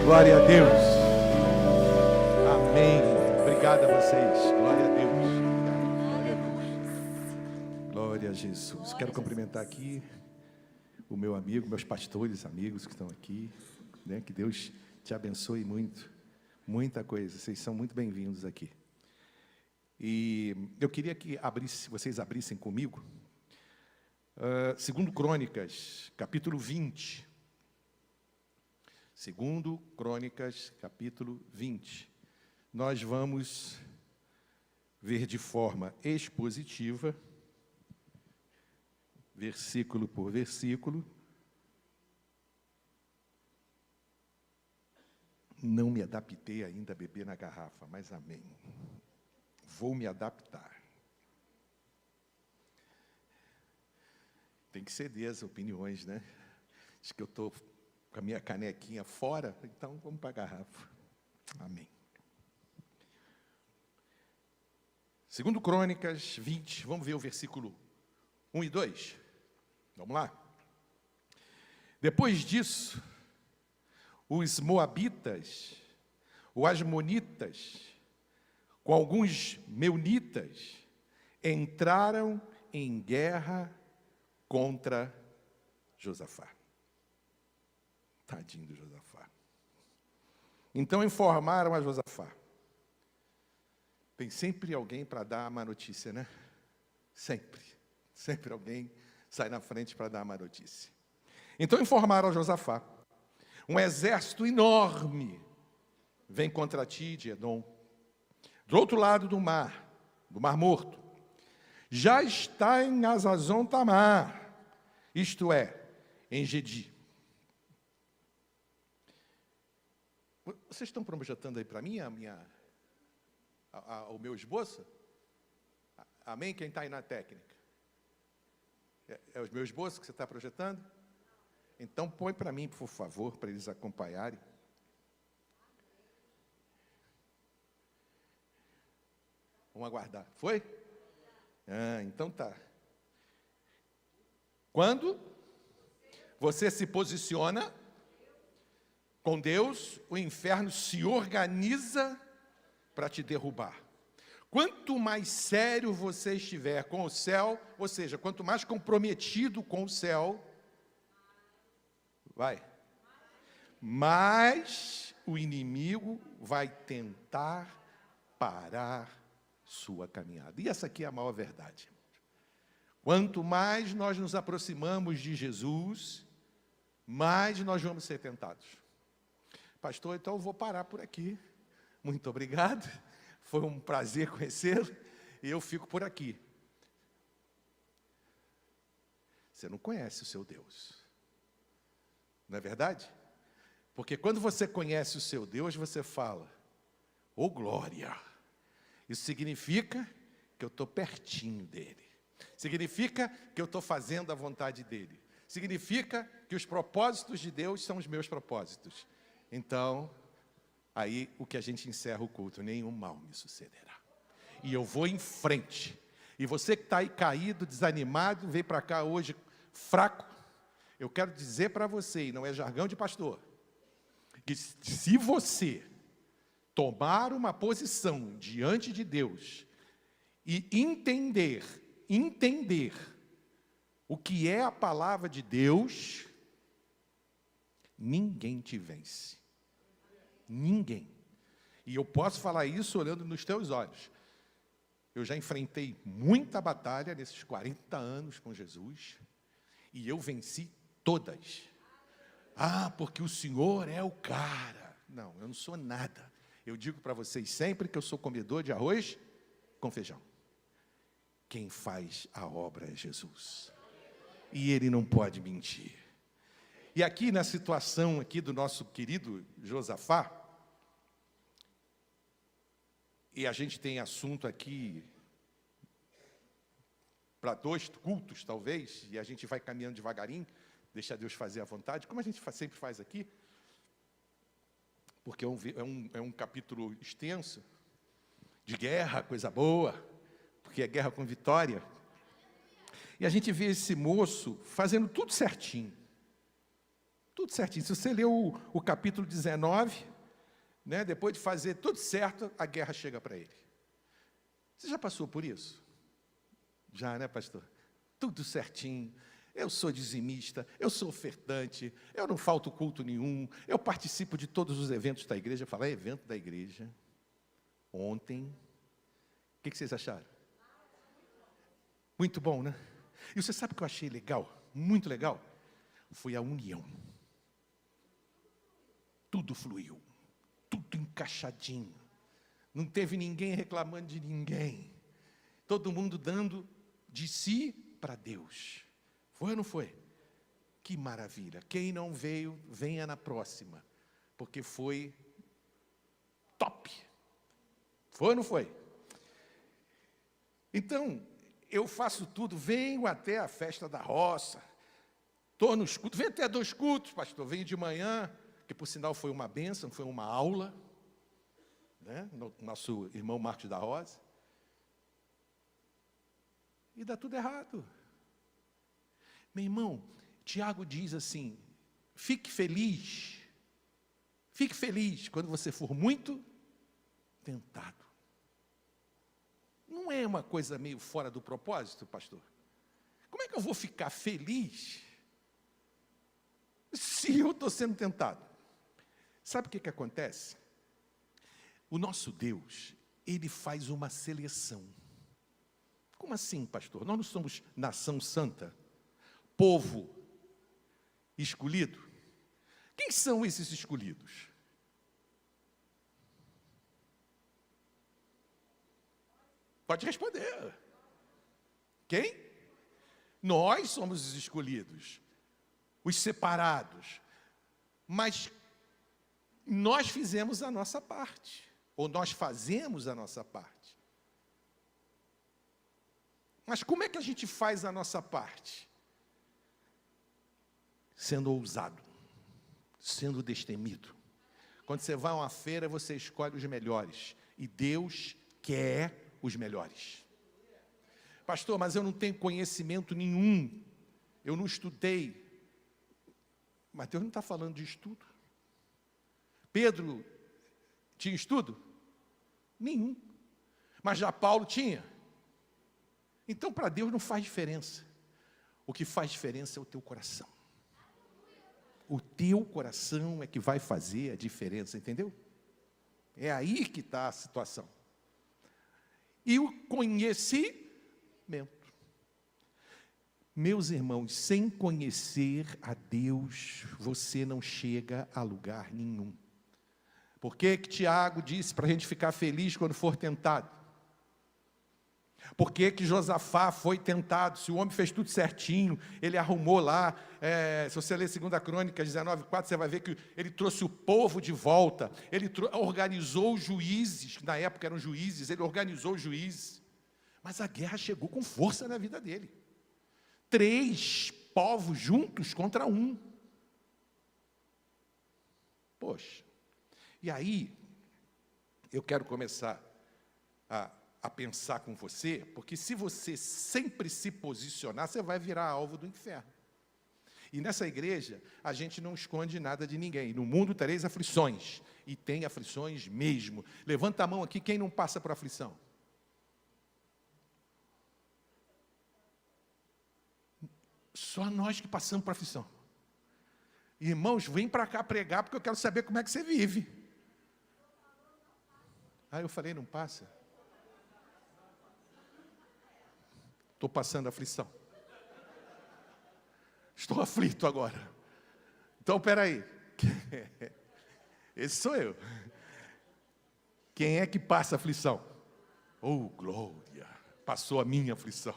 Glória a Deus. Amém. Obrigado a vocês. Glória a Deus. Glória a Deus. Glória a Jesus. Quero cumprimentar aqui o meu amigo, meus pastores, amigos que estão aqui, né? Que Deus te abençoe muito. Muita coisa. Vocês são muito bem-vindos aqui. E eu queria que vocês abrissem comigo, segundo Crônicas, capítulo 20. Segundo Crônicas, capítulo 20. Nós vamos ver de forma expositiva, versículo por versículo. Não me adaptei ainda a beber na garrafa, mas amém. Vou me adaptar. Tem que ceder as opiniões, né? Acho que eu estou com a minha canequinha fora, então vamos para a garrafa. Amém. Segundo Crônicas 20, vamos ver o versículo 1 e 2. Vamos lá? Depois disso, os moabitas, os asmonitas, com alguns meunitas, entraram em guerra contra Josafá. Tadinho do Josafá. Então informaram a Josafá. Tem sempre alguém para dar a má notícia, né? Sempre. Sempre alguém sai na frente para dar a má notícia. Então informaram a Josafá. Um exército enorme vem contra ti, de Edom. Do outro lado do Mar Morto. Já está em Hazazon Tamar, isto é, em Gedi. Vocês estão projetando aí para mim o meu esboço? Amém? Quem está aí na técnica? É os meus esboços que você está projetando? Então põe para mim, por favor, para eles acompanharem. Vamos aguardar. Foi? Então tá. Quando você se posiciona com Deus, o inferno se organiza para te derrubar. Quanto mais sério você estiver com o céu, ou seja, quanto mais comprometido com o céu, mais o inimigo vai tentar parar sua caminhada. E essa aqui é a maior verdade. Quanto mais nós nos aproximamos de Jesus, mais nós vamos ser tentados. Pastor, então eu vou parar por aqui. Muito obrigado. Foi um prazer conhecê-lo. E eu fico por aqui. Você não conhece o seu Deus. Não é verdade? Porque quando você conhece o seu Deus, você fala, ô glória. Isso significa que eu estou pertinho dele. Significa que eu estou fazendo a vontade dele. Significa que os propósitos de Deus são os meus propósitos. Então, aí o que a gente encerra o culto, nenhum mal me sucederá. E eu vou em frente. E você que está aí caído, desanimado, veio para cá hoje fraco, eu quero dizer para você, e não é jargão de pastor, que se você tomar uma posição diante de Deus e entender o que é a palavra de Deus, ninguém te vence. Ninguém. E eu posso falar isso olhando nos teus olhos. Eu já enfrentei muita batalha nesses 40 anos com Jesus e eu venci todas. Porque o Senhor é o cara. Não, eu não sou nada. Eu digo para vocês sempre que eu sou comedor de arroz com feijão. Quem faz a obra é Jesus. E Ele não pode mentir. E aqui na situação aqui do nosso querido Josafá, e a gente tem assunto aqui para 2 cultos, talvez, e a gente vai caminhando devagarinho, deixa Deus fazer à vontade, como a gente sempre faz aqui, porque é um capítulo extenso, de guerra, coisa boa, porque é guerra com vitória. E a gente vê esse moço fazendo tudo certinho. Tudo certinho. Se você ler o capítulo 19, né, depois de fazer tudo certo, a guerra chega para ele. Você já passou por isso? Já, né, pastor? Tudo certinho. Eu sou dizimista, eu sou ofertante, eu não falto culto nenhum, eu participo de todos os eventos da igreja. Falar evento da igreja. Ontem, o que vocês acharam? Muito bom, né? E você sabe o que eu achei legal? Muito legal? Foi a união. Tudo fluiu, tudo encaixadinho. Não teve ninguém reclamando de ninguém. Todo mundo dando de si para Deus. Foi ou não foi? Que maravilha. Quem não veio, venha na próxima. Porque foi top. Foi ou não foi? Então, eu faço tudo, venho até a festa da roça. Estou nos cultos, venho até 2 cultos, pastor. Venho de manhã, que por sinal foi uma bênção, foi uma aula, né? Nosso irmão Marcos da Rosa. E dá tudo errado. Meu irmão, Tiago diz assim, fique feliz quando você for muito tentado. Não é uma coisa meio fora do propósito, pastor? Como é que eu vou ficar feliz se eu estou sendo tentado? Sabe o que acontece? O nosso Deus, Ele faz uma seleção. Como assim, pastor? Nós não somos nação santa? Povo escolhido? Quem são esses escolhidos? Pode responder. Quem? Nós somos os escolhidos, os separados. Mas nós fizemos a nossa parte, ou nós fazemos a nossa parte. Mas como é que a gente faz a nossa parte? Sendo ousado, sendo destemido. Quando você vai a uma feira, você escolhe os melhores. E Deus quer os melhores. Pastor, mas eu não tenho conhecimento nenhum. Eu não estudei. Mas Deus não está falando de estudo. Pedro tinha estudo? Nenhum. Mas já Paulo tinha. Então, para Deus não faz diferença. O que faz diferença é o teu coração. O teu coração é que vai fazer a diferença, entendeu? É aí que está a situação. E o conhecimento. Meus irmãos, sem conhecer a Deus, você não chega a lugar nenhum. Por que Tiago disse para a gente ficar feliz quando for tentado? Por que Josafá foi tentado? Se o homem fez tudo certinho, ele arrumou lá, se você ler 2 Crônicas 19:4, você vai ver que ele trouxe o povo de volta, ele organizou os juízes, que na época eram juízes, ele organizou os juízes, mas a guerra chegou com força na vida dele. 3 povos juntos contra 1. Poxa, e aí, eu quero começar a pensar com você, porque se você sempre se posicionar, você vai virar alvo do inferno. E nessa igreja, a gente não esconde nada de ninguém. No mundo tereis aflições, e tem aflições mesmo. Levanta a mão aqui, quem não passa por aflição? Só nós que passamos por aflição. Irmãos, vem para cá pregar, porque eu quero saber como é que você vive. Eu falei, não passa? Estou passando aflição. Estou aflito agora. Então, espera aí. Esse sou eu. Quem é que passa aflição? Oh, glória! Passou a minha aflição.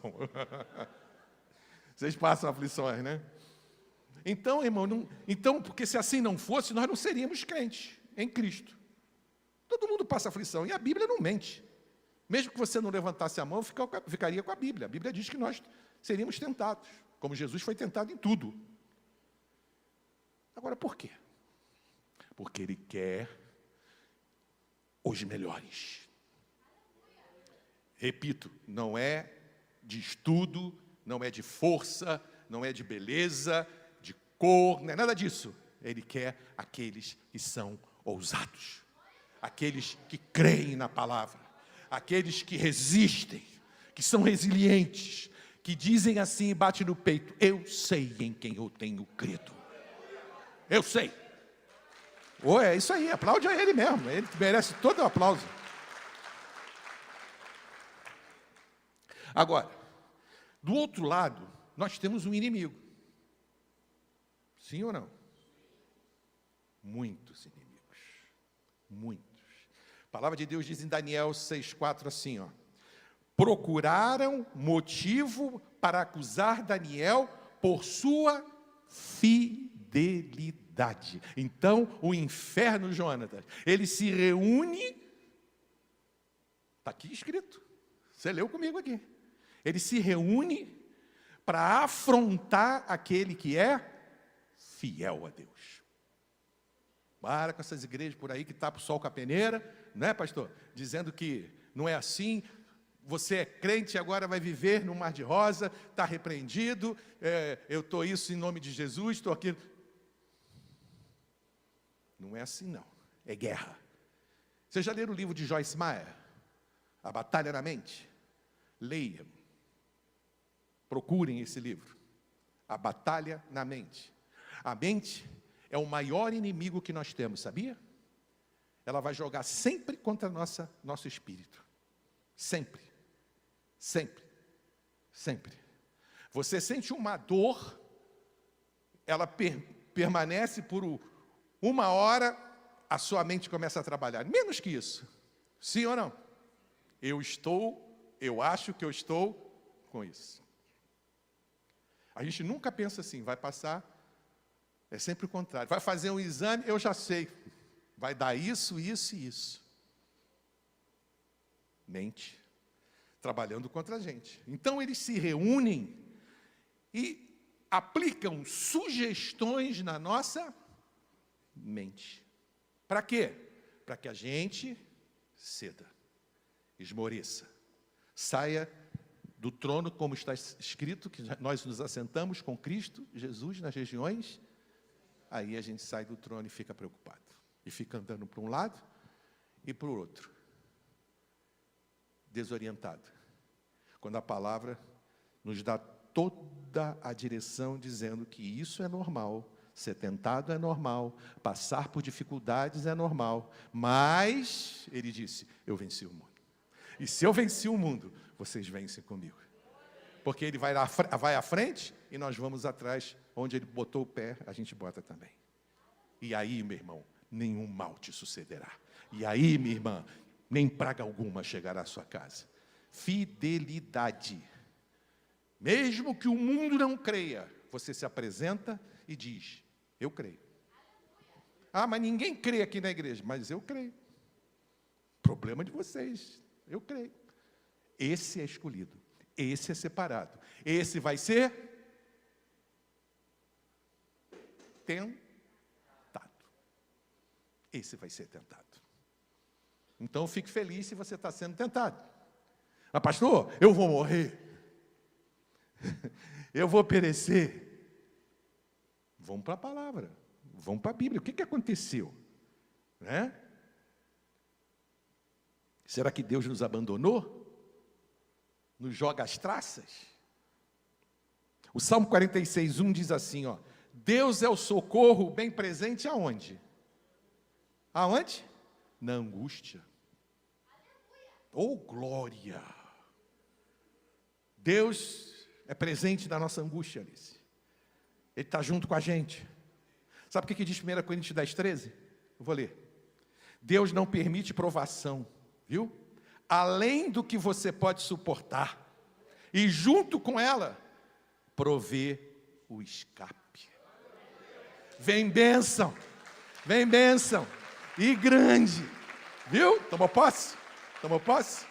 Vocês passam aflições, né? Então, irmão, porque se assim não fosse, nós não seríamos crentes em Cristo. Todo mundo passa aflição, e a Bíblia não mente. Mesmo que você não levantasse a mão, ficaria com a Bíblia. A Bíblia diz que nós seríamos tentados, como Jesus foi tentado em tudo. Agora, por quê? Porque Ele quer os melhores. Repito, não é de estudo, não é de força, não é de beleza, de cor, não é nada disso. Ele quer aqueles que são ousados, aqueles que creem na palavra, aqueles que resistem, que são resilientes, que dizem assim e batem no peito: eu sei em quem eu tenho crido. Eu sei. É isso aí, aplaude a ele mesmo, ele merece todo o aplauso. Agora, do outro lado, nós temos um inimigo. Sim ou não? Muitos inimigos. Muitos. A palavra de Deus diz em Daniel 6,4 assim, ó: procuraram motivo para acusar Daniel por sua fidelidade. Então, o inferno, Jonatas, ele se reúne, está aqui escrito, você leu comigo aqui. Ele se reúne para afrontar aquele que é fiel a Deus. Para com essas igrejas por aí que tapam o sol com a peneira, não é, pastor? Dizendo que não é assim, você é crente e agora vai viver no mar de rosa, está repreendido, eu estou isso em nome de Jesus, estou aqui. Não é assim não, é guerra. Vocês já leram o livro de Joyce Meyer, A Batalha na Mente? Leiam. Procurem esse livro, A Batalha na Mente. A mente é o maior inimigo que nós temos, sabia? Ela vai jogar sempre contra nosso espírito. Sempre. Sempre. Sempre. Você sente uma dor, ela permanece por uma hora, a sua mente começa a trabalhar. Menos que isso. Sim ou não? Eu acho que eu estou com isso. A gente nunca pensa assim, vai passar, é sempre o contrário. Vai fazer um exame, eu já sei, vai dar isso, isso e isso. Mente, trabalhando contra a gente. Então, eles se reúnem e aplicam sugestões na nossa mente. Para quê? Para que a gente ceda, esmoreça, saia do trono, como está escrito, que nós nos assentamos com Cristo, Jesus, nas regiões. Aí a gente sai do trono e fica preocupado. E fica andando para um lado e para o outro. Desorientado. Quando a palavra nos dá toda a direção, dizendo que isso é normal, ser tentado é normal, passar por dificuldades é normal. Mas, ele disse, eu venci o mundo. E se eu venci o mundo, vocês vencem comigo. Porque ele vai à frente e nós vamos atrás. Onde ele botou o pé, a gente bota também. E aí, meu irmão, nenhum mal te sucederá. E aí, minha irmã, nem praga alguma chegará à sua casa. Fidelidade. Mesmo que o mundo não creia, você se apresenta e diz, eu creio. Ah, mas ninguém crê aqui na igreja. Mas eu creio. Problema de vocês. Eu creio. Esse é escolhido. Esse é separado. Esse vai ser tentado. Esse vai ser tentado. Então, fique feliz se você está sendo tentado. Mas, pastor, eu vou morrer. Eu vou perecer. Vamos para a palavra. Vamos para a Bíblia. O que aconteceu? Né? Será que Deus nos abandonou? Nos joga as traças? O Salmo 46:1 diz assim, ó: Deus é o socorro bem presente aonde? Aonde? Na angústia. Oh, glória! Deus é presente na nossa angústia, Alice. Ele está junto com a gente. Sabe o que diz 1 Coríntios 10:13? Eu vou ler. Deus não permite provação, viu? Além do que você pode suportar. E junto com ela, provê o escape. Vem bênção. Vem bênção. E grande. Viu? Tomou posse? Tomou posse?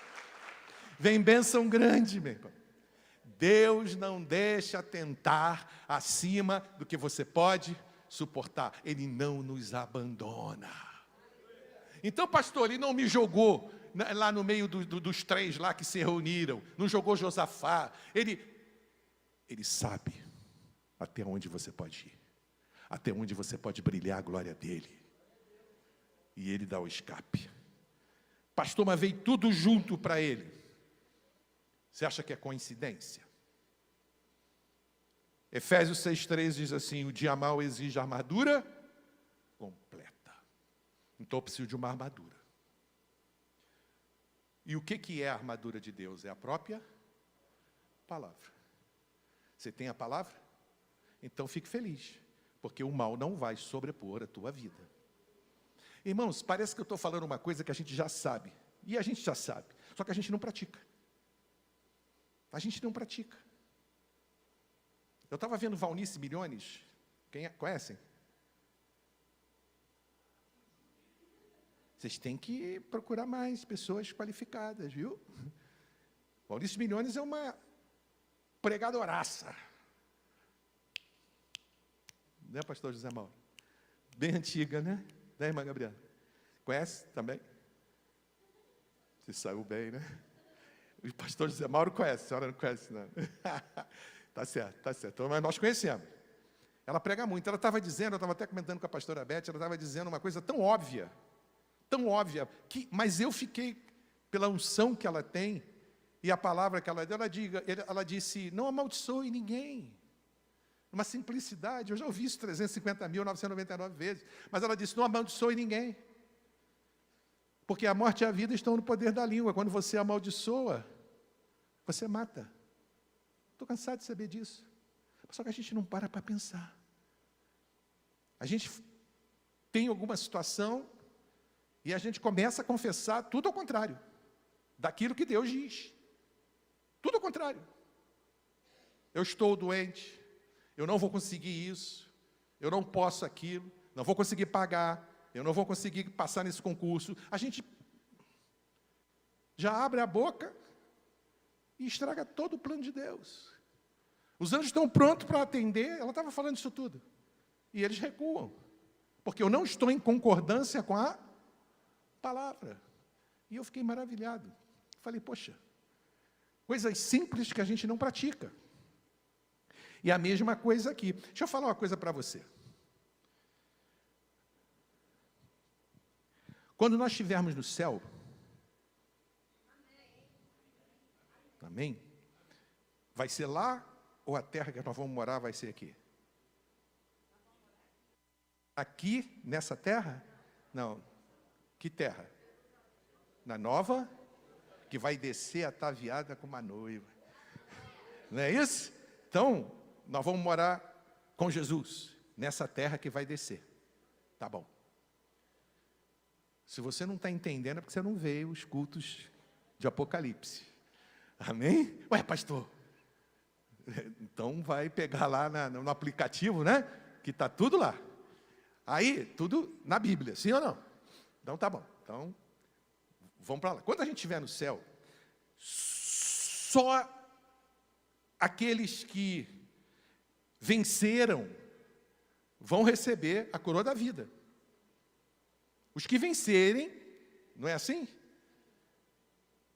Vem bênção grande, meu irmão. Deus não deixa tentar acima do que você pode suportar. Ele não nos abandona. Então, pastor, ele não me jogou lá no meio dos três lá que se reuniram. Não jogou Josafá. Ele sabe até onde você pode ir. até onde você pode brilhar a glória dele. E ele dá o escape. Pastor, mas veio tudo junto para ele. Você acha que é coincidência? Efésios 6,3 diz assim: o dia mau exige armadura completa. Então eu preciso de uma armadura. E o que é a armadura de Deus? É a própria palavra. Você tem a palavra? Então fique feliz, porque o mal não vai sobrepor a tua vida. Irmãos, parece que eu estou falando uma coisa que a gente já sabe. E a gente já sabe, só que a gente não pratica. A gente não pratica. Eu estava vendo Valnice Milhones, conhecem? Vocês têm que procurar mais pessoas qualificadas, viu? Valnice Milhones é uma pregadoraça. Né, pastor José Mauro? Bem antiga, né? Né, irmã Gabriela? Conhece também? Você saiu bem, né? O pastor José Mauro conhece, a senhora não conhece, não. Tá certo, então, mas nós conhecemos. Ela prega muito. Ela estava dizendo, eu estava até comentando com a pastora Beth, ela estava dizendo uma coisa tão óbvia, mas eu fiquei, pela unção que ela tem, e a palavra que ela deu, ela disse, não amaldiçoe ninguém. Uma simplicidade, eu já ouvi isso 350.999 vezes, mas ela disse, não amaldiçoe ninguém. Porque a morte e a vida estão no poder da língua. Quando você amaldiçoa, você mata. Estou cansado de saber disso. Só que a gente não para pensar. A gente tem alguma situação e a gente começa a confessar tudo ao contrário daquilo que Deus diz. Tudo ao contrário. Eu estou doente, eu não vou conseguir isso, eu não posso aquilo, não vou conseguir pagar, eu não vou conseguir passar nesse concurso. A gente já abre a boca e estraga todo o plano de Deus. Os anjos estão prontos para atender, ela estava falando isso tudo. E eles recuam, porque eu não estou em concordância com a palavra. E eu fiquei maravilhado. Falei, poxa, coisas simples que a gente não pratica. E a mesma coisa aqui. Deixa eu falar uma coisa para você. Quando nós estivermos no céu, amém? Vai ser lá ou a terra que nós vamos morar vai ser aqui? Aqui, nessa terra? Não. Que terra? Na nova, que vai descer ataviada com uma noiva. Não é isso? Então, nós vamos morar com Jesus, nessa terra que vai descer. Tá bom. Se você não está entendendo, é porque você não veio os cultos de Apocalipse. Amém? Ué, pastor, então vai pegar lá no aplicativo, né? Que está tudo lá. Aí, tudo na Bíblia, sim ou não? Então tá bom. Então, vamos para lá. Quando a gente estiver no céu, só aqueles que venceram vão receber a coroa da vida. Os que vencerem, não é assim?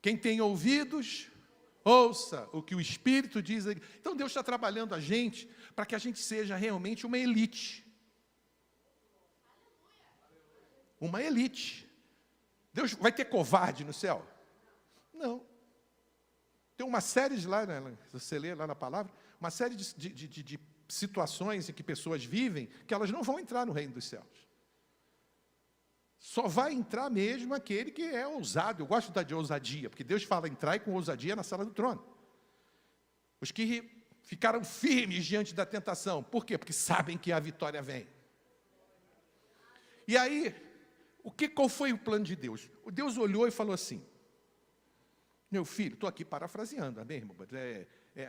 Quem tem ouvidos, ouça o que o Espírito diz. Então Deus está trabalhando a gente para que a gente seja realmente uma elite. Uma elite. Deus vai ter covarde no céu? Não. Tem uma série de lá, né, você lê lá na palavra, uma série de situações em que pessoas vivem que elas não vão entrar no reino dos céus. Só vai entrar mesmo aquele que é ousado. Eu gosto de ousadia, porque Deus fala, entrai com ousadia na sala do trono. Os que ficaram firmes diante da tentação. Por quê? Porque sabem que a vitória vem. E aí, qual foi o plano de Deus? O Deus olhou e falou assim, meu filho, estou aqui parafraseando, amém, irmão?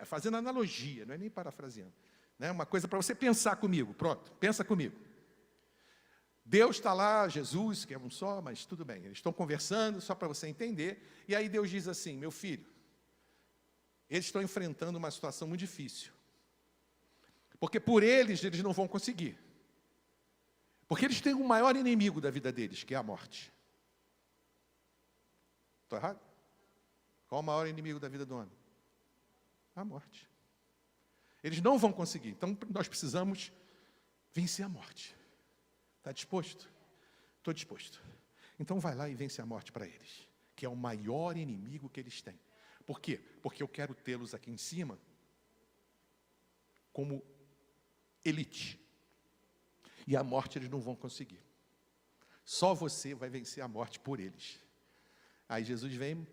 Fazendo analogia, não é nem parafraseando. Né? Uma coisa para você pensar comigo, pronto, pensa comigo. Deus está lá, Jesus, que é um só, mas tudo bem, eles estão conversando, só para você entender, e aí Deus diz assim, meu filho, eles estão enfrentando uma situação muito difícil, porque por eles não vão conseguir, porque eles têm o maior inimigo da vida deles, que é a morte. Estou errado? Qual o maior inimigo da vida do homem? A morte. Eles não vão conseguir, então nós precisamos vencer a morte. Está disposto? Estou disposto. Então vai lá e vence a morte para eles, que é o maior inimigo que eles têm. Por quê? Porque eu quero tê-los aqui em cima como elite. E a morte eles não vão conseguir. Só você vai vencer a morte por eles. Aí Jesus vem,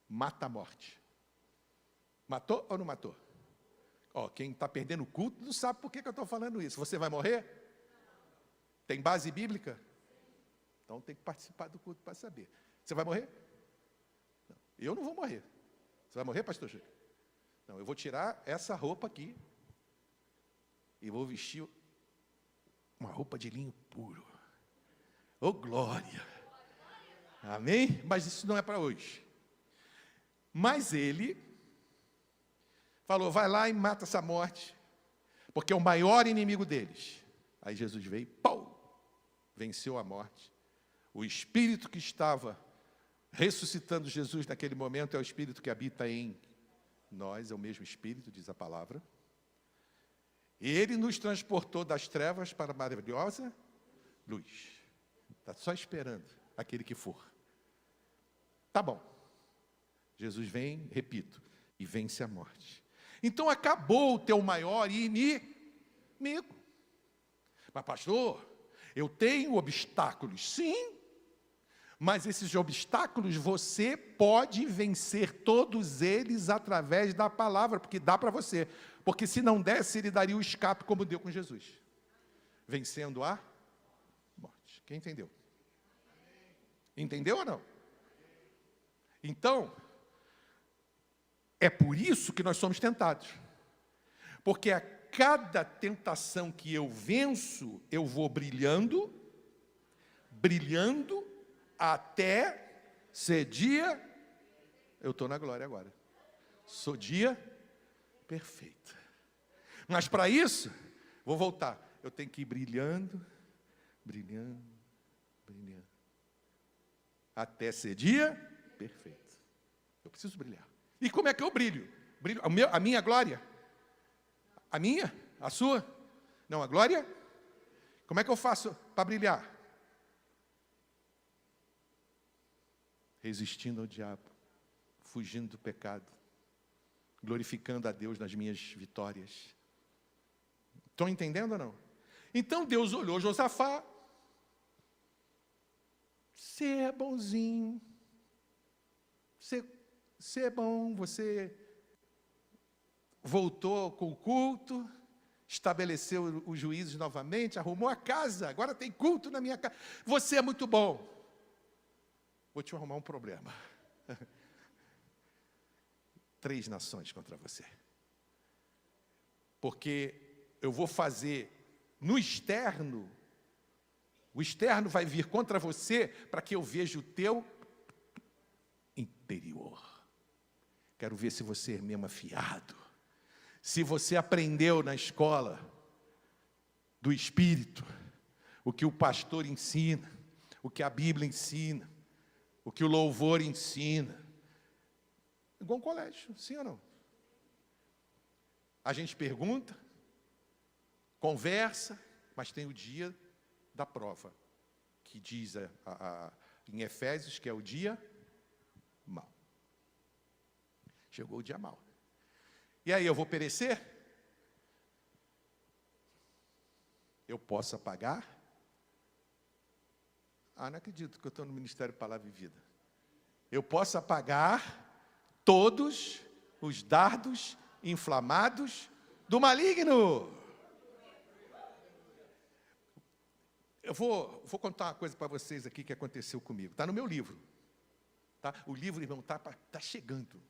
mata a morte. Matou ou não matou? Quem está perdendo o culto não sabe por que eu estou falando isso. Você vai morrer? Tem base bíblica? Então tem que participar do culto para saber. Você vai morrer? Não. Eu não vou morrer. Você vai morrer, pastor Chico? Não, eu vou tirar essa roupa aqui e vou vestir uma roupa de linho puro. Ô, glória! Amém? Mas isso não é para hoje. Mas ele falou, vai lá e mata essa morte, porque é o maior inimigo deles. Aí Jesus veio, venceu a morte. O Espírito que estava ressuscitando Jesus naquele momento é o Espírito que habita em nós, é o mesmo Espírito, diz a palavra. Ele nos transportou das trevas para a maravilhosa luz. Está só esperando aquele que for. Tá bom. Jesus vem, repito, e vence a morte. Então acabou o teu maior inimigo. Mas pastor, eu tenho obstáculos. Sim. Mas esses obstáculos você pode vencer todos eles através da palavra, porque dá para você. Porque se não desse, ele daria o escape como deu com Jesus. Vencendo a morte. Quem entendeu? Entendeu ou não? Então, é por isso que nós somos tentados. Porque a cada tentação que eu venço, eu vou brilhando, até ser dia, eu estou na glória agora. Sou dia perfeito. Mas para isso, vou voltar. Eu tenho que ir brilhando, até ser dia perfeito. Eu preciso brilhar. E como é que eu brilho? A minha glória? A minha? A sua? Não, a glória? Como é que eu faço para brilhar? Resistindo ao diabo, fugindo do pecado, glorificando a Deus nas minhas vitórias. Estão entendendo ou não? Então Deus olhou Josafá. Você é bonzinho. Você é bom, você voltou com o culto, estabeleceu os juízes novamente, arrumou a casa, agora tem culto na minha casa. Você é muito bom. Vou te arrumar um problema. 3 nações contra você. Porque eu vou fazer no externo, o externo vai vir contra você para que eu veja o teu interior. Quero ver se você é mesmo afiado. Se você aprendeu na escola do Espírito, o que o pastor ensina, o que a Bíblia ensina, o que o louvor ensina. Igual um colégio, sim ou não? A gente pergunta, conversa, mas tem o dia da prova, que diz em Efésios que é o dia mau. Chegou o dia mau. E aí, eu vou perecer? Eu posso apagar? Não acredito que eu estou no Ministério Palavra e Vida. Eu posso apagar todos os dardos inflamados do maligno. Eu vou contar uma coisa para vocês aqui que aconteceu comigo. Está no meu livro. Tá? O livro, irmão, está chegando.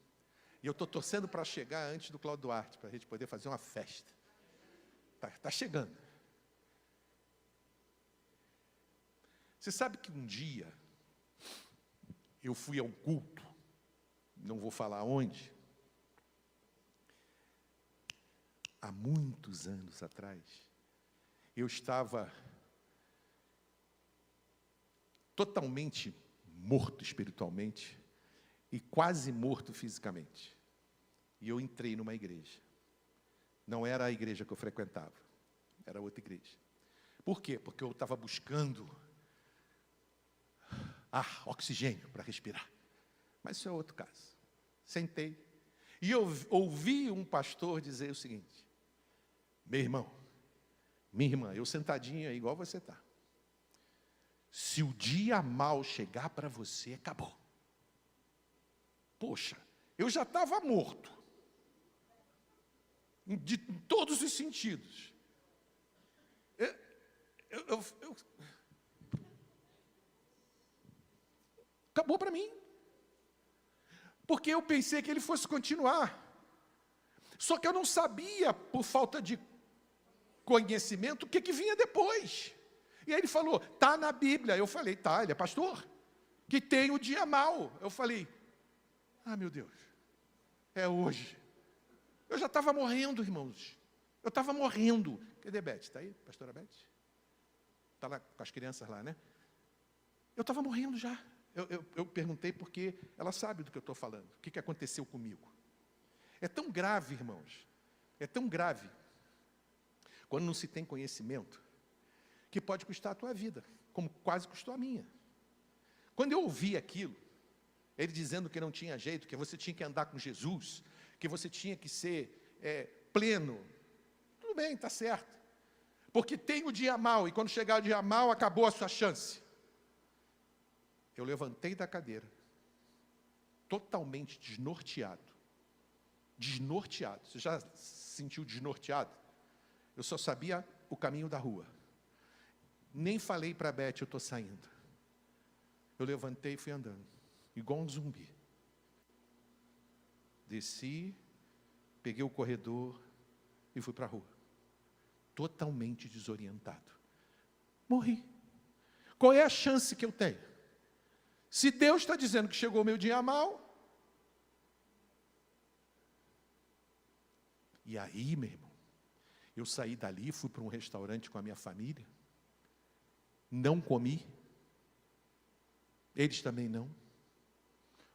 E eu estou torcendo para chegar antes do Cláudio Duarte, para a gente poder fazer uma festa. Está chegando. Você sabe que um dia eu fui a um culto, não vou falar onde, há muitos anos atrás, eu estava totalmente morto espiritualmente e quase morto fisicamente. E eu entrei numa igreja. Não era a igreja que eu frequentava. era outra igreja. Por quê? Porque eu estava buscando oxigênio para respirar. Mas isso é outro caso. Sentei e eu ouvi um pastor dizer o seguinte: meu irmão, minha irmã, eu sentadinho aí igual você está. Se o dia mal chegar para você, acabou. Poxa, eu já estava morto. De todos os sentidos. Acabou para mim. Porque eu pensei que ele fosse continuar. Só que eu não sabia, por falta de conhecimento, o que vinha depois. E aí ele falou, está na Bíblia. Eu falei, tá, ele é pastor. Que tem o dia mau. Eu falei, meu Deus, é hoje. Eu já estava morrendo, irmãos. Eu estava morrendo. Cadê a Beth? Está aí, pastora Beth? Está lá com as crianças lá, né? Eu estava morrendo já. Eu perguntei porque ela sabe do que eu estou falando. O que aconteceu comigo. É tão grave, irmãos. É tão grave. Quando não se tem conhecimento, que pode custar a tua vida, como quase custou a minha. Quando eu ouvi aquilo, ele dizendo que não tinha jeito, que você tinha que andar com Jesus, que você tinha que ser pleno. Tudo bem, está certo. Porque tem o dia mau, e quando chegar o dia mau, acabou a sua chance. Eu levantei da cadeira, totalmente desnorteado. Desnorteado. Você já se sentiu desnorteado? Eu só sabia o caminho da rua. Nem falei para a Beth, eu estou saindo. Eu levantei e fui andando, igual um zumbi. Desci, peguei o corredor e fui para a rua. Totalmente desorientado. Morri. Qual é a chance que eu tenho? Se Deus está dizendo que chegou o meu dia mal, e aí, meu irmão, eu saí dali, fui para um restaurante com a minha família, não comi, eles também não,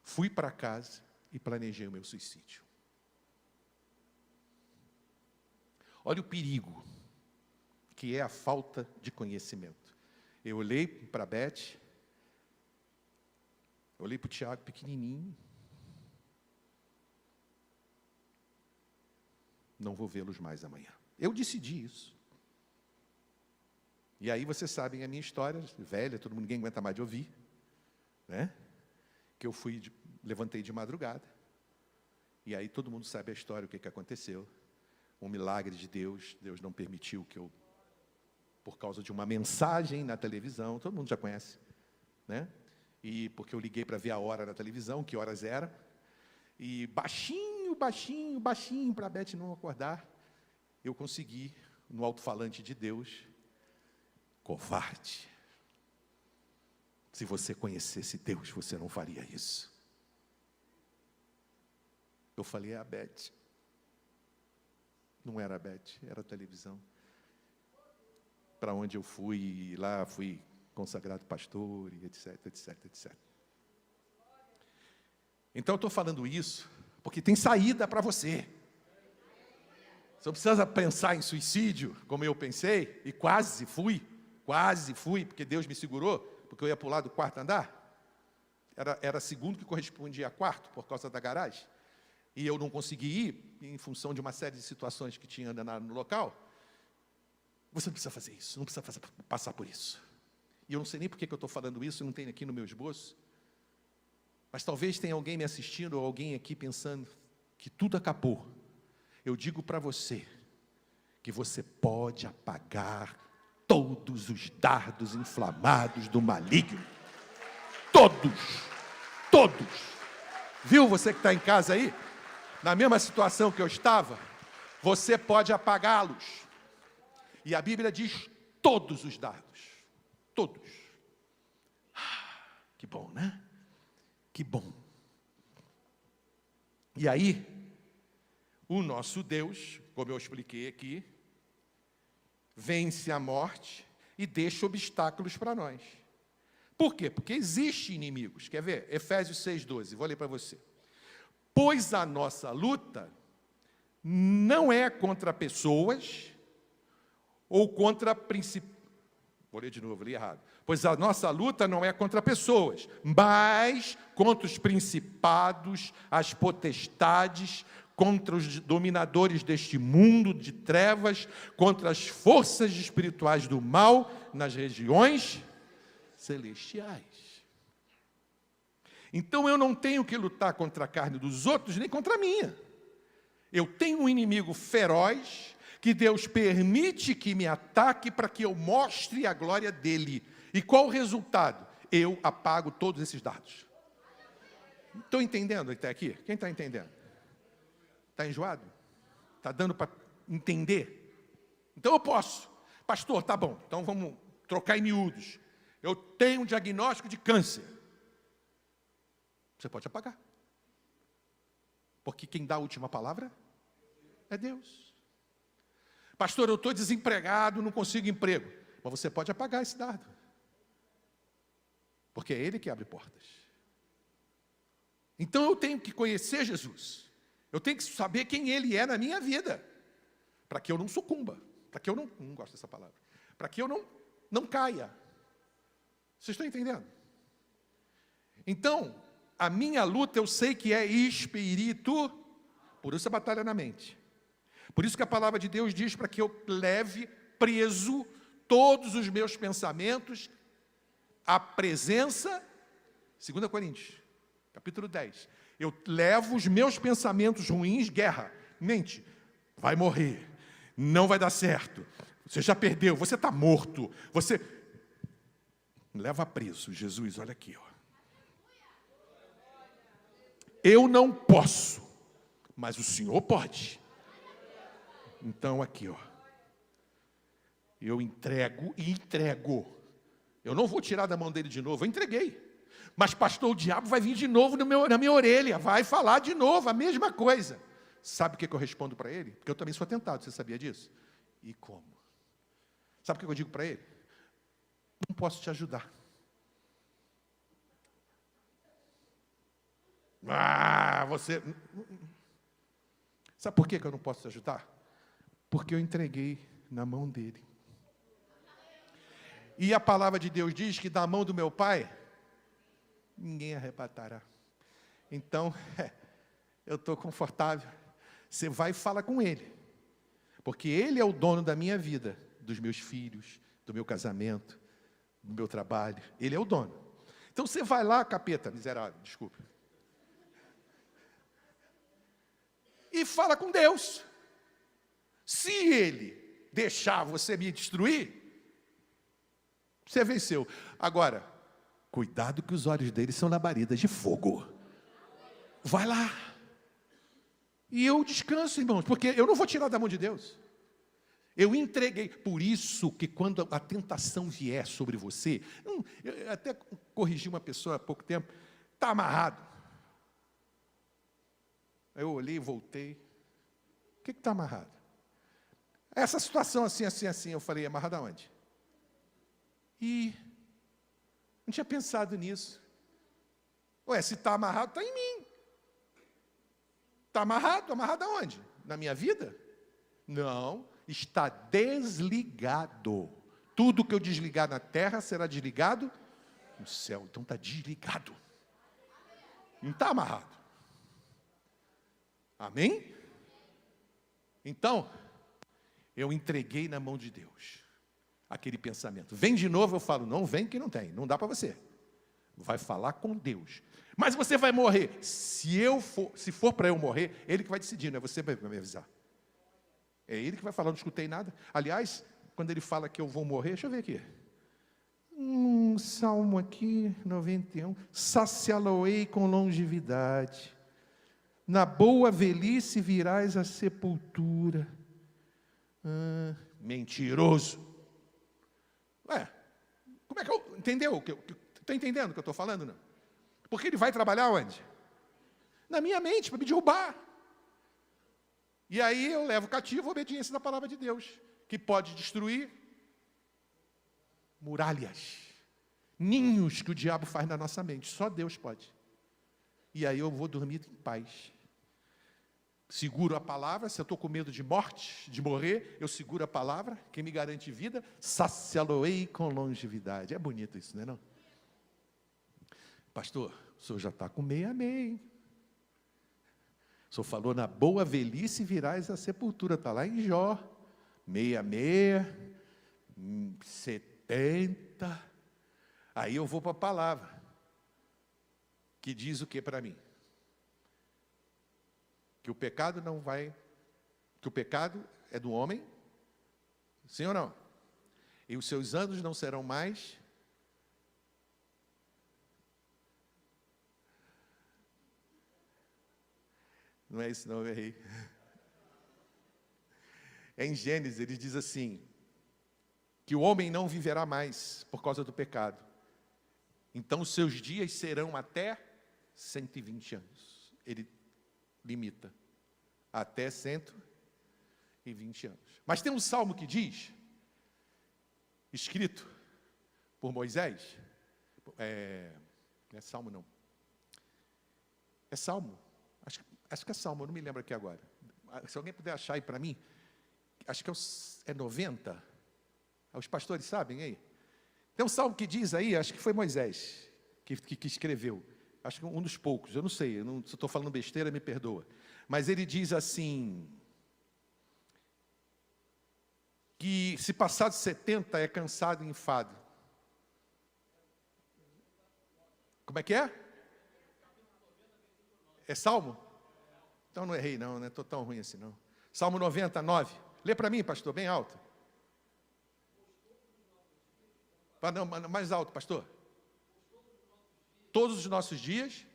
fui para casa e planejei o meu suicídio. Olha o perigo, que é a falta de conhecimento. Eu olhei para a Beth, eu olhei para o Tiago pequenininho, não vou vê-los mais amanhã. Eu decidi isso. E aí vocês sabem a minha história, velha, ninguém aguenta mais de ouvir, né? Que eu levantei de madrugada, e aí todo mundo sabe a história, o que aconteceu. Um milagre de Deus, Deus não permitiu que eu, por causa de uma mensagem na televisão, todo mundo já conhece, né? E porque eu liguei para ver a hora na televisão, que horas era, e baixinho para a Beth não acordar, eu consegui, no alto-falante de Deus, covarde. Se você conhecesse Deus, você não faria isso. Eu falei, é a Beth. Não era a Beth, era a televisão. Para onde eu fui, e lá fui consagrado pastor, e etc, etc, etc. Então eu estou falando isso, porque tem saída para você. Você não precisa pensar em suicídio, como eu pensei, e quase fui, porque Deus me segurou, porque eu ia pular do quarto andar. Era segundo que correspondia a quarto, por causa da garagem. E eu não consegui ir, em função de uma série de situações que tinha no local. Você não precisa fazer isso, não precisa passar por isso. E eu não sei nem por que eu estou falando isso, não tem aqui no meu esboço. Mas talvez tenha alguém me assistindo, ou alguém aqui pensando que tudo acabou. Eu digo para você, que você pode apagar todos os dardos inflamados do maligno. Todos. Viu você que está em casa aí? Na mesma situação que eu estava, você pode apagá-los. E a Bíblia diz todos os dardos. Todos. Que bom, né? Que bom. E aí, o nosso Deus, como eu expliquei aqui, vence a morte e deixa obstáculos para nós. Por quê? Porque existem inimigos. Quer ver? Efésios 6,12, vou ler para você. Pois a nossa luta não é contra pessoas ou contra principados. Vou ler de novo, li errado. Pois a nossa luta não é contra pessoas, mas contra os principados, as potestades, contra os dominadores deste mundo de trevas, contra as forças espirituais do mal nas regiões celestiais. Então eu não tenho que lutar contra a carne dos outros, nem contra a minha. Eu tenho um inimigo feroz, que Deus permite que me ataque para que eu mostre a glória dele. E qual o resultado? Eu apago todos esses dados. Estão entendendo até aqui? Quem está entendendo? Está enjoado? Está dando para entender? Então eu posso. Pastor, tá bom, então vamos trocar em miúdos. Eu tenho um diagnóstico de câncer. Você pode apagar. Porque quem dá a última palavra é Deus. Pastor, eu estou desempregado, não consigo emprego. Mas você pode apagar esse dado. Porque é Ele que abre portas. Então eu tenho que conhecer Jesus. Eu tenho que saber quem Ele é na minha vida. Para que eu não sucumba. Para que eu não gosto dessa palavra. Para que eu não caia. Vocês estão entendendo? Então, a minha luta eu sei que é espírito. Por isso a batalha é na mente. Por isso que a palavra de Deus diz para que eu leve preso todos os meus pensamentos à presença, 2 Coríntios, capítulo 10. Eu levo os meus pensamentos ruins, guerra, mente, vai morrer, não vai dar certo, você já perdeu, você está morto, você... Leva preso, Jesus, olha aqui, ó. Eu não posso, mas o Senhor pode. Então, aqui, ó. Eu entrego e entrego. Eu não vou tirar da mão dele de novo, eu entreguei. Mas, pastor, o diabo vai vir de novo na minha orelha, vai falar de novo a mesma coisa. Sabe o que eu respondo para ele? Porque eu também sou tentado, você sabia disso? E como? Sabe o que eu digo para ele? Não posso te ajudar. Você... Sabe por que eu não posso te ajudar? Porque eu entreguei na mão dele. E a palavra de Deus diz que da mão do meu Pai, ninguém arrebatará. Então, eu estou confortável. Você vai e fala com Ele. Porque Ele é o dono da minha vida, dos meus filhos, do meu casamento, do meu trabalho. Ele é o dono. Então você vai lá, capeta, miserável, desculpa. E fala com Deus. Se Ele deixar você me destruir, você venceu. Agora, cuidado que os olhos dele são labaredas de fogo. Vai lá. E eu descanso, irmãos, porque eu não vou tirar da mão de Deus. Eu entreguei. Por isso que quando a tentação vier sobre você, eu até corrigi uma pessoa há pouco tempo, está amarrado. Eu olhei e voltei. O que está amarrado? Essa situação assim, assim, assim. Eu falei, amarrado aonde? E não tinha pensado nisso. Ué, se está amarrado, está em mim. Está amarrado? Amarrado aonde? Na minha vida? Não, está desligado. Tudo que eu desligar na terra será desligado no céu. Então está desligado. Não está amarrado. Amém? Então, eu entreguei na mão de Deus aquele pensamento. Vem de novo, eu falo, não vem que não tem, não dá para você. Vai falar com Deus. Mas você vai morrer. Se for para eu morrer, Ele que vai decidir, não é você que vai me avisar. É Ele que vai falar, não escutei nada. Aliás, quando Ele fala que eu vou morrer, deixa eu ver aqui. Salmo aqui, 91. Saciá-lo-ei com longevidade. Na boa velhice virás à sepultura. Mentiroso. Como é que eu... Entendeu? Está entendendo o que eu estou falando? Não? Porque ele vai trabalhar onde? Na minha mente, para me derrubar. E aí eu levo cativo a obediência da palavra de Deus, que pode destruir muralhas, ninhos que o diabo faz na nossa mente. Só Deus pode. E aí eu vou dormir em paz. seguro a palavra. Se eu estou com medo de morte, de morrer, eu seguro a palavra. Quem me garante vida, saciá-lo-ei com longevidade. É bonito isso, não é não? Pastor, o senhor já está com 66, hein? O senhor falou, na boa velhice virás à sepultura. Está lá em Jó. 66, 70. Aí eu vou para a palavra, que diz o que para mim? Que o pecado não vai, que o pecado é do homem, sim ou não? E os seus anos não serão mais não é isso não, eu errei. Em Gênesis ele diz assim, que o homem não viverá mais por causa do pecado. Então os seus dias serão até 120 anos. Ele limita até 120 anos. Mas tem um salmo que diz, escrito por Moisés, não é salmo não, é salmo, acho que é salmo, eu não me lembro aqui agora. Se alguém puder achar aí para mim, acho que é 90, os pastores sabem aí? Tem um salmo que diz aí, acho que foi Moisés que escreveu, acho que um dos poucos, eu não sei, se eu estou falando besteira, me perdoa. Mas ele diz assim, que se passar de 70 é cansado e enfado. Como é que é? É Salmo? Então não errei não, não estou tão ruim assim não. Salmo 99. Lê para mim, pastor, bem alto. Não, mais alto, pastor. Todos os nossos dias.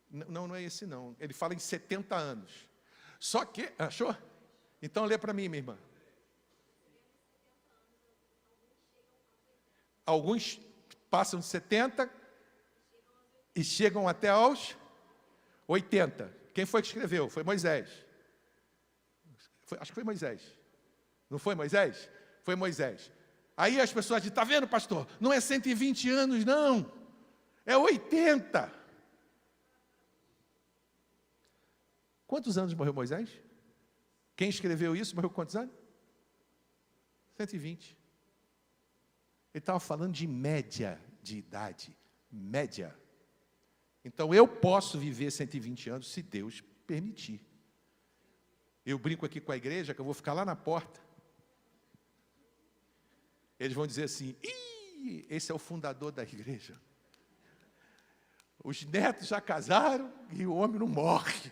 Não é esse não. Ele fala em 70 anos. Só que, achou? Então lê para mim, minha irmã. Alguns passam de 70 e chegam até aos 80. Quem foi que escreveu? Foi Moisés. Acho que foi Moisés. Não foi Moisés? Foi Moisés. Aí as pessoas dizem, está vendo, pastor? Não é 120 anos, não. É 80. Quantos anos morreu Moisés? Quem escreveu isso morreu quantos anos? 120. Ele estava falando de média de idade. Média. Então eu posso viver 120 anos se Deus permitir. Eu brinco aqui com a igreja que eu vou ficar lá na porta. Eles vão dizer assim, ih, esse é o fundador da igreja. Os netos já casaram e o homem não morre.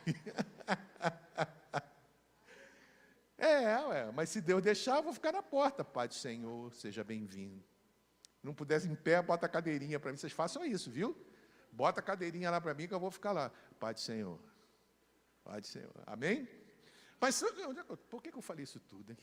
Mas se Deus deixar, eu vou ficar na porta. Pai do Senhor, seja bem-vindo. Não pudesse em pé, bota a cadeirinha para mim. Vocês façam isso, viu? Bota a cadeirinha lá para mim que eu vou ficar lá. Pai do Senhor. Pai do Senhor. Amém? Mas por que eu falei isso tudo, hein?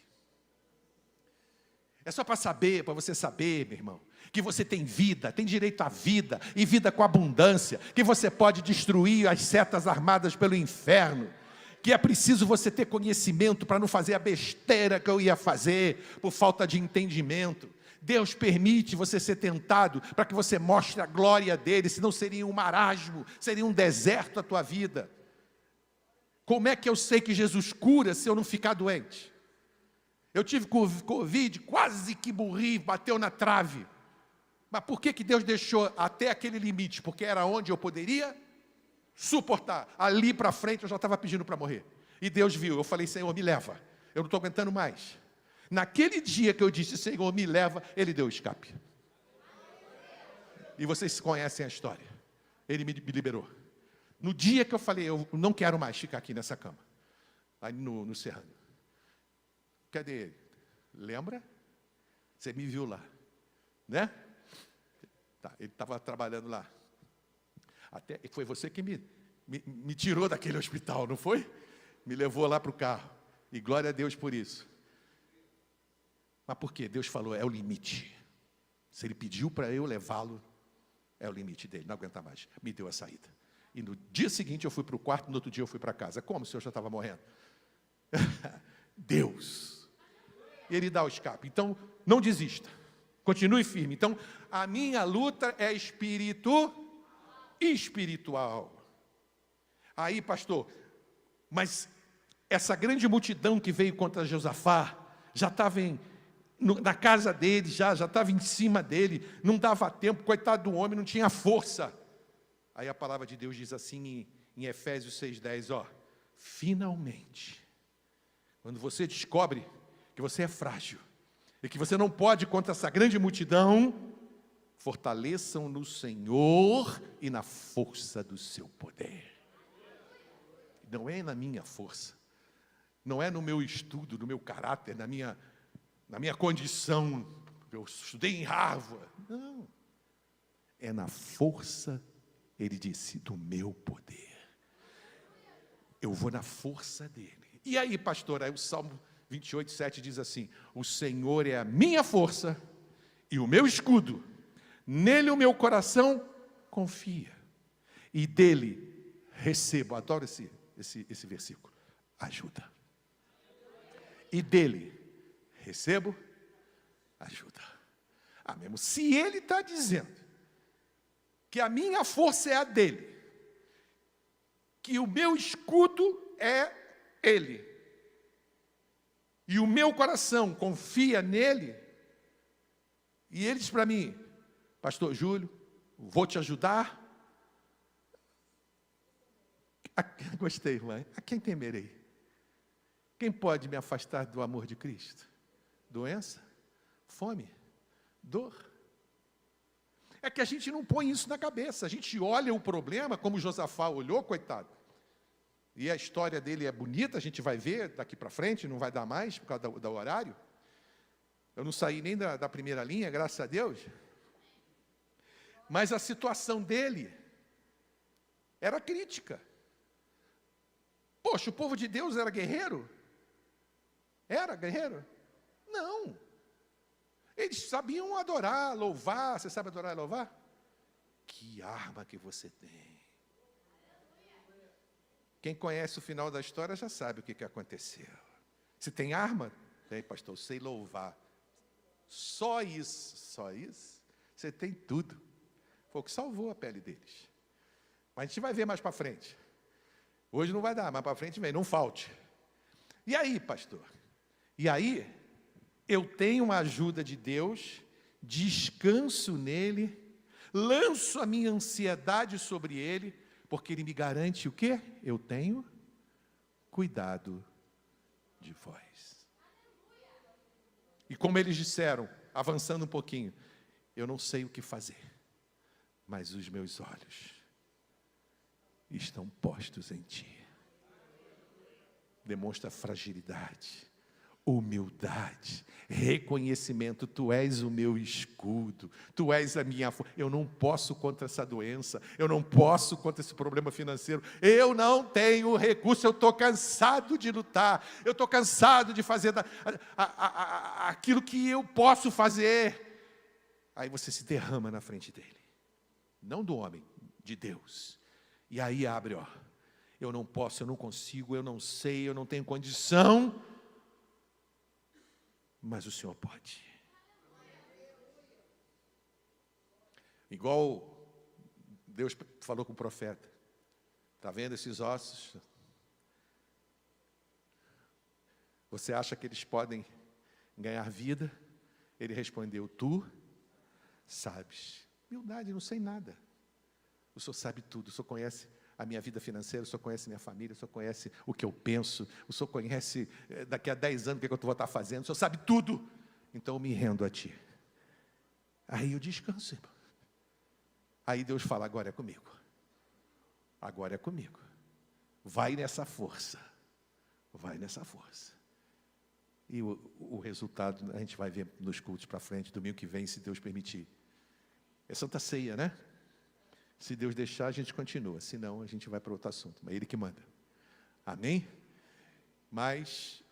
É só para saber, para você saber, meu irmão, que você tem vida, tem direito à vida, e vida com abundância, que você pode destruir as setas armadas pelo inferno, que é preciso você ter conhecimento para não fazer a besteira que eu ia fazer, por falta de entendimento. Deus permite você ser tentado, para que você mostre a glória dele, senão seria um marasmo, seria um deserto a tua vida. Como é que eu sei que Jesus cura se eu não ficar doente? Eu tive Covid, quase que morri, bateu na trave. Mas por que Deus deixou até aquele limite? Porque era onde eu poderia suportar. Ali para frente eu já estava pedindo para morrer. E Deus viu, eu falei, Senhor, me leva. Eu não estou aguentando mais. Naquele dia que eu disse, Senhor, me leva, Ele deu escape. E vocês conhecem a história. Ele me liberou. No dia que eu falei, eu não quero mais ficar aqui nessa cama. Aí no Serrano. Cadê ele? Lembra? Você me viu lá, né? Tá, ele estava trabalhando lá. Até foi você que me tirou daquele hospital, não foi? Me levou lá para o carro. E glória a Deus por isso. Mas por quê? Deus falou, é o limite. Se Ele pediu para eu levá-lo, é o limite dele, não aguenta mais. Me deu a saída. E no dia seguinte eu fui para o quarto, no outro dia eu fui para casa. Como? O senhor já estava morrendo? Deus. Ele dá o escape. Então, não desista. Continue firme. Então, a minha luta é espiritual. Aí, pastor, mas essa grande multidão que veio contra Josafá, já estava na casa dele, já estava em cima dele, não dava tempo, coitado do homem, não tinha força. Aí a palavra de Deus diz assim em Efésios 6,10, finalmente, quando você descobre que você é frágil, e que você não pode contra essa grande multidão, fortaleçam no Senhor e na força do seu poder. Não é na minha força, não é no meu estudo, no meu caráter, na minha condição, eu estudei em Harvard, não, é na força, ele disse, do meu poder. Eu vou na força dele. E aí, pastor, aí o Salmo 28:7 diz assim, o Senhor é a minha força e o meu escudo, nele o meu coração confia, e dele recebo, adoro esse versículo, ajuda. E dele recebo ajuda. Mesmo se ele está dizendo que a minha força é a dele, que o meu escudo é ele, e o meu coração confia nele, e ele diz para mim, pastor Júlio, vou te ajudar. Gostei, irmã. A quem temerei? Quem pode me afastar do amor de Cristo? Doença? Fome? Dor? É que a gente não põe isso na cabeça. A gente olha o problema como Josafá olhou, coitado. E a história dele é bonita, a gente vai ver daqui para frente, não vai dar mais por causa do horário. Eu não saí nem da primeira linha, graças a Deus. Mas a situação dele era crítica. Poxa, o povo de Deus era guerreiro? Era guerreiro? Não. Eles sabiam adorar, louvar. Você sabe adorar e louvar? Que arma que você tem. Quem conhece o final da história já sabe o que aconteceu. Se tem arma, tem, pastor, sei louvar. Só isso, você tem tudo. Foi o que salvou a pele deles. Mas a gente vai ver mais para frente. Hoje não vai dar, mas para frente vem, não falte. E aí, pastor? E aí, eu tenho a ajuda de Deus, descanso nele, lanço a minha ansiedade sobre ele, porque ele me garante o quê? Eu tenho cuidado de vós. E como eles disseram, avançando um pouquinho, eu não sei o que fazer, mas os meus olhos estão postos em ti. Demonstra fragilidade, humildade, reconhecimento. Tu és o meu escudo, tu és a minha força. Eu não posso contra essa doença, eu não posso contra esse problema financeiro, eu não tenho recurso, eu estou cansado de lutar, eu estou cansado de fazer aquilo que eu posso fazer. Aí você se derrama na frente dele, não do homem, de Deus. E aí abre, eu não posso, eu não consigo, eu não sei, eu não tenho condição, mas o Senhor pode. Igual Deus falou com o profeta, está vendo esses ossos? Você acha que eles podem ganhar vida? Ele respondeu, tu sabes. Humildade, não sei nada. O Senhor sabe tudo, o Senhor conhece a minha vida financeira, o Senhor conhece minha família, o Senhor conhece o que eu penso, o Senhor conhece daqui a 10 anos o que eu vou estar fazendo, o Senhor sabe tudo, então eu me rendo a Ti. Aí eu descanso, irmão. Aí Deus fala, agora é comigo. Agora é comigo. Vai nessa força. Vai nessa força. E o resultado a gente vai ver nos cultos para frente, domingo que vem, se Deus permitir. É Santa Ceia, né? Se Deus deixar, a gente continua. Se não, a gente vai para outro assunto. Mas Ele que manda. Amém? Mas,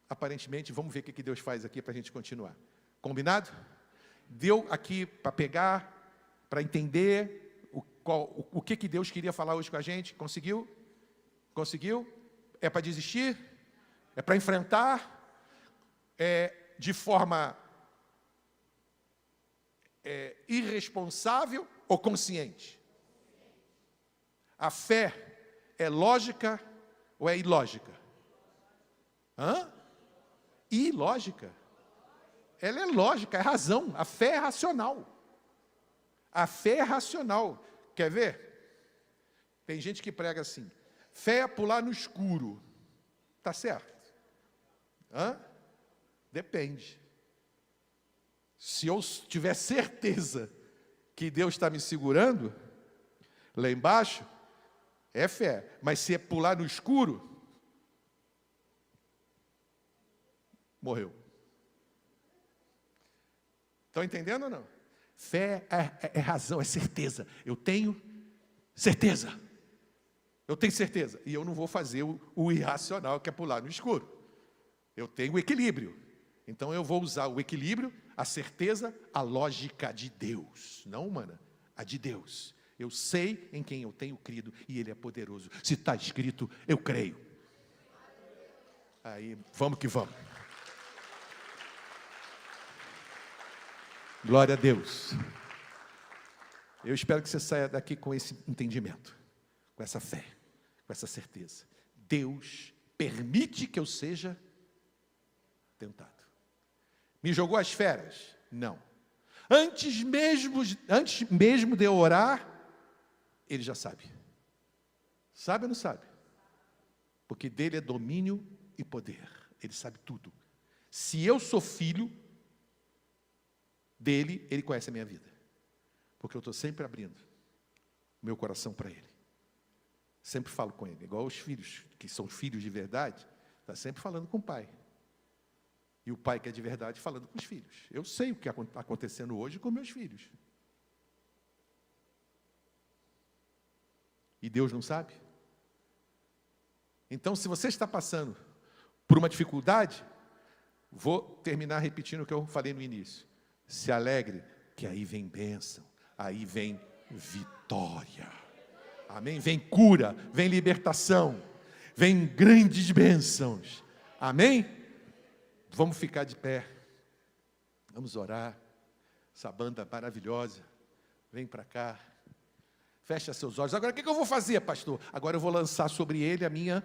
aparentemente, vamos ver o que Deus faz aqui para a gente continuar. Combinado? Deu aqui para pegar, para entender o que Deus queria falar hoje com a gente? Conseguiu? Conseguiu? É para desistir? É para enfrentar? É de forma irresponsável ou consciente? A fé é lógica ou é ilógica? Ilógica. Ela é lógica, é razão. A fé é racional. A fé é racional. Quer ver? Tem gente que prega assim: fé é pular no escuro. Tá certo? Depende. Se eu tiver certeza que Deus está me segurando, lá embaixo, é fé. Mas se é pular no escuro, morreu. Estão entendendo ou não? Fé é razão, é certeza. Eu tenho certeza. Eu tenho certeza. E eu não vou fazer o irracional, que é pular no escuro. Eu tenho o equilíbrio. Então eu vou usar o equilíbrio, a certeza, a lógica de Deus. Não humana, a de Deus. Eu sei em quem eu tenho crido e Ele é poderoso. Se está escrito, eu creio. Aí, vamos que vamos. Glória a Deus. Eu espero que você saia daqui com esse entendimento, com essa fé, com essa certeza. Deus permite que eu seja tentado. Me jogou às feras? Não. Antes mesmo de eu orar, Ele já sabe. Sabe ou não sabe? Porque dele é domínio e poder. Ele sabe tudo. Se eu sou filho dele, Ele conhece a minha vida. Porque eu estou sempre abrindo o meu coração para Ele. Sempre falo com Ele. Igual os filhos, que são filhos de verdade, está sempre falando com o pai. E o pai que é de verdade falando com os filhos. Eu sei o que está acontecendo hoje com meus filhos. E Deus não sabe? Então, se você está passando por uma dificuldade, vou terminar repetindo o que eu falei no início. Se alegre, que aí vem bênção, aí vem vitória. Amém? Vem cura, vem libertação, vem grandes bênçãos. Amém? Vamos ficar de pé. Vamos orar. Essa banda maravilhosa. Vem para cá. Fecha seus olhos. Agora, o que eu vou fazer, pastor? Agora eu vou lançar sobre ele a minha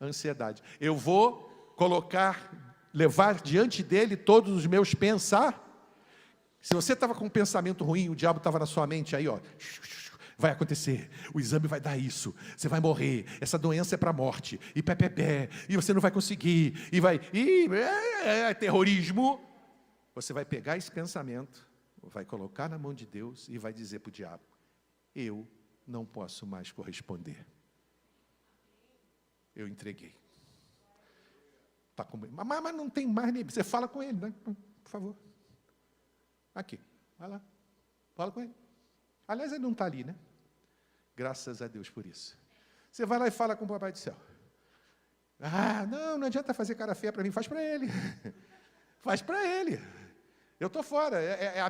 ansiedade. Eu vou levar diante dele todos os meus pensar. Se você estava com um pensamento ruim, o diabo estava na sua mente aí, ó. Vai acontecer, o exame vai dar isso, você vai morrer, essa doença é para a morte, e e você não vai conseguir, terrorismo. Você vai pegar esse pensamento, vai colocar na mão de Deus e vai dizer para o diabo: eu não posso mais corresponder. Eu entreguei. Tá com... mas não tem mais nem... Você fala com ele, né? Por favor. Aqui, vai lá. Fala com ele. Aliás, ele não está ali, né? Graças a Deus por isso. Você vai lá e fala com o Papai do Céu. Não adianta fazer cara feia para mim. Faz para ele. Faz para ele. Eu estou fora.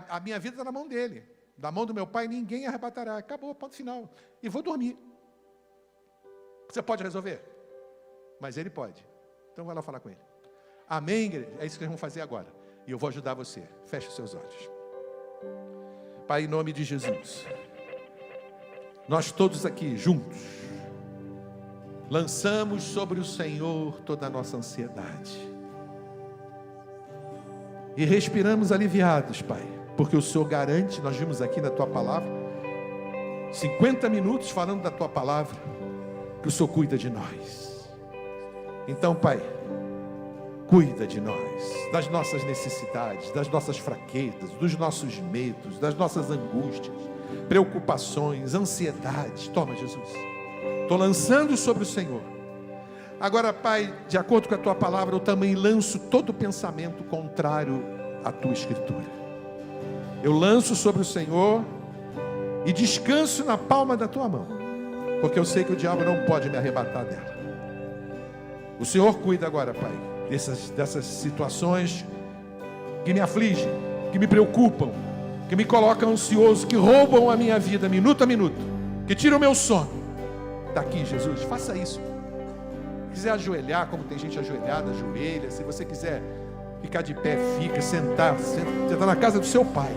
A minha vida está na mão dele. Da mão do meu pai, ninguém arrebatará. Acabou, ponto final. E vou dormir. Você pode resolver? Mas ele pode. Então vai lá falar com ele. Amém, igreja? É isso que nós vamos fazer agora. E eu vou ajudar você. Feche os seus olhos. Pai, em nome de Jesus, nós todos aqui juntos lançamos sobre o Senhor toda a nossa ansiedade. E respiramos aliviados, Pai, porque o Senhor garante, nós vimos aqui na Tua Palavra, 50 minutos falando da Tua Palavra, que o Senhor cuida de nós. Então, Pai, cuida de nós, das nossas necessidades, das nossas fraquezas, dos nossos medos, das nossas angústias, preocupações, ansiedades. Toma, Jesus. Estou lançando sobre o Senhor. Agora, Pai, de acordo com a Tua Palavra, eu também lanço todo pensamento contrário à Tua Escritura. Eu lanço sobre o Senhor e descanso na palma da Tua mão, porque eu sei que o diabo não pode me arrebatar dela. O Senhor cuida agora, Pai, dessas situações que me afligem, que me preocupam, que me colocam ansioso, que roubam a minha vida minuto a minuto, que tiram o meu sono. Está aqui, Jesus, faça isso. Se quiser ajoelhar, como tem gente ajoelhada, ajoelha. Se você quiser ficar de pé, fica, sentar na casa do seu Pai.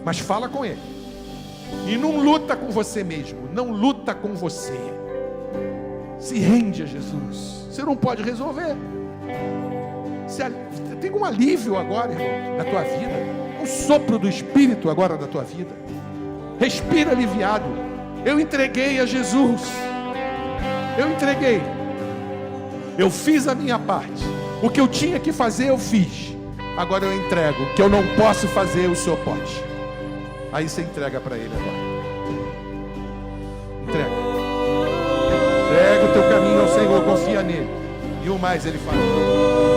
mas fala com Ele. E não luta com você mesmo, não luta com você. Se rende a Jesus. Você não pode resolver. Tem um alívio agora, irmão, na tua vida. Um sopro do Espírito agora na tua vida. Respira aliviado. Eu entreguei a Jesus. Eu entreguei. Eu fiz a minha parte. O que eu tinha que fazer, eu fiz. Agora eu entrego. O que eu não posso fazer, o Senhor pode. Aí você entrega para Ele agora. Entrega. Entrega o teu caminho ao Senhor, confia nele. E o mais Ele fala.